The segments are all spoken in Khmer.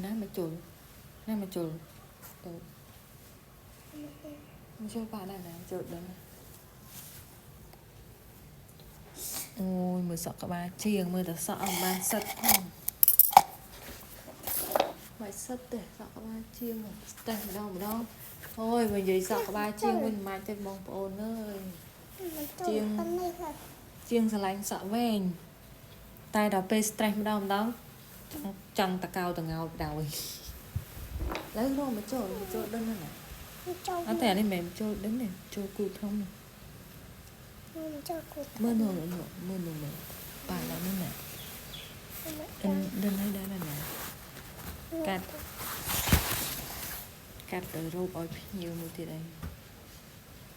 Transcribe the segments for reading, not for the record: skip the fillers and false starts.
ណាមកជុលណាមកជុលទៅមកជុលប៉ាដែរណាជុលដឹងអូយមើលសក់ក្បាលជាងមើលតែសក់អត់បានសិតផងមិនសិតទេសក់ក្បាលជាងស្ទះម្ដងអូយបើនិយាយសក់ក្បាលជាងវិញមិនទេបងប្អូនអើយជាងស្រឡាញ់សក់វែងតែដល់ពេល stress ម្ដងចង់តកៅតងោតដល់ឡើយរកមកចូលដឹងណាអត់តែនេះមិនចូលដឹងទេចូលគូធំមើលប៉ាដល់នេះណាដឹងហើយដែរណាកាត់ទៅរូបឲ្យភ្ញៀវមួយទៀតឯង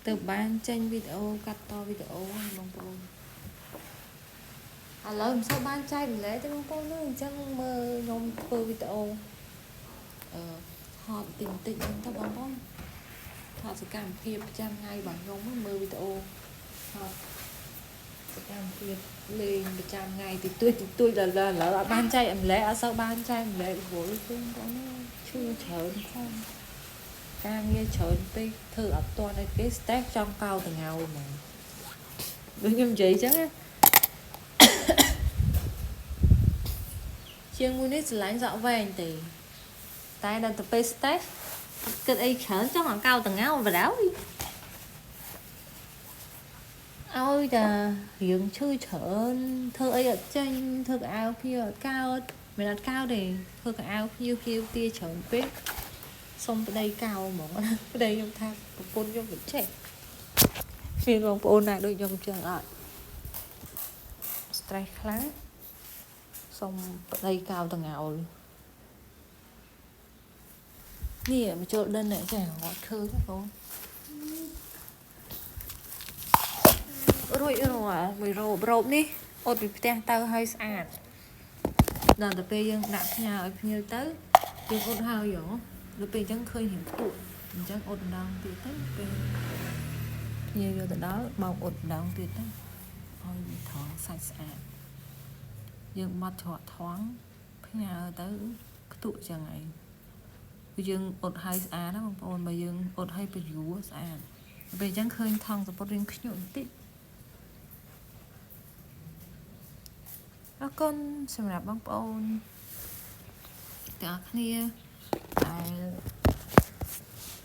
ទៅបានចេញវីដេអូកាត់តវីដេអូហ្នឹងបងប្អូនឥឡូវមិនសូវបានចែកម្លែកទេបងប្អូនអញ្ចឹងមើលខ្ញុំធ្វើវីដេអូហត់តិចហ្នឹងទៅបងប្អូនថតសកម្មភាពប្រចាំថ្ងៃរបស់ខ្ញុំមើលវីដេអូថតសកម្មភាពលេងប្រចាំថ្ងៃតិចតួចដល់ឥឡូវអត់បានចែកម្លែកអត់សូវបានចែកម្លែកព្រោះខ្ញុំបងឈឺច្រើនផងការងារច្រើនពេកធ្វើអត់ទាន់ឲ្យគេ stress ចង់កោតងោហ្មងដូចខ្ញុំនិយាយអញ្ចឹងណាជាងមួយនេះស្រឡាញ់សក់វែងទេតែដល់ទៅពេល stress គិតអីច្រើនចង់ឲ្យកោតងោបដ ாய் ឲ្យតែរៀងឈឺច្រើនធ្វើអីអត់ចេញធ្វើកៅអៅភៀវអត់កោតមិនអត់កោតទេធ្វើកៅអៅភៀវទាច្រើនពេកសុំប្តីកៅហ្មងប្តីខ្ញុំថាប្រពន្ធខ្ញុំមិនចេះមានបងប្អូនណាដូចខ្ញុំចឹងអត់ stress ខ្លាំងសុំប្តីកៅតងោលនេះមកចូលដិននេះចាអត់ឃើញបងប្អូនរួចមួយរោបនេះអត់ពីផ្ទះទៅឲ្យស្អាតដល់ទៅពេលយើងដាក់ផ្ញើឲ្យភ្ញៀវទៅយើងអត់ហើយដល់ពេលអញ្ចឹងឃើញរៀងខ្ពស់អញ្ចឹងអត់ម្ដងទៀតទៅពេលភ្ញៀវយកទៅដល់បោកអត់ម្ដងទៀតទៅឲ្យវាថងសាច់ស្អាតយើងបត់ច្រកថងផ្ញើទៅខ្ទក់ចឹងឯងគឺយើងអត់ឲ្យស្អាតណាបងប្អូនបើយើងអត់ឲ្យបញ្យួរស្អាតពេលអញ្ចឹងឃើញថងសពតរៀងខ្ញក់បន្តិចអរគុណសម្រាប់បងប្អូនទាំងអស់គ្នាដែល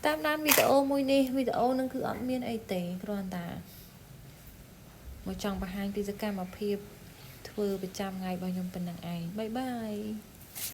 តាមដានវីដេអូមួយនេះវីដេអូហ្នឹងគឺអត់មានអីទេគ្រាន់តែមកចង់បង្ហាញពីសកម្មភាពធ្វើប្រចាំថ្ងៃរបស់ខ្ញុំប៉ុណ្្នឹងឯងបាយបាយ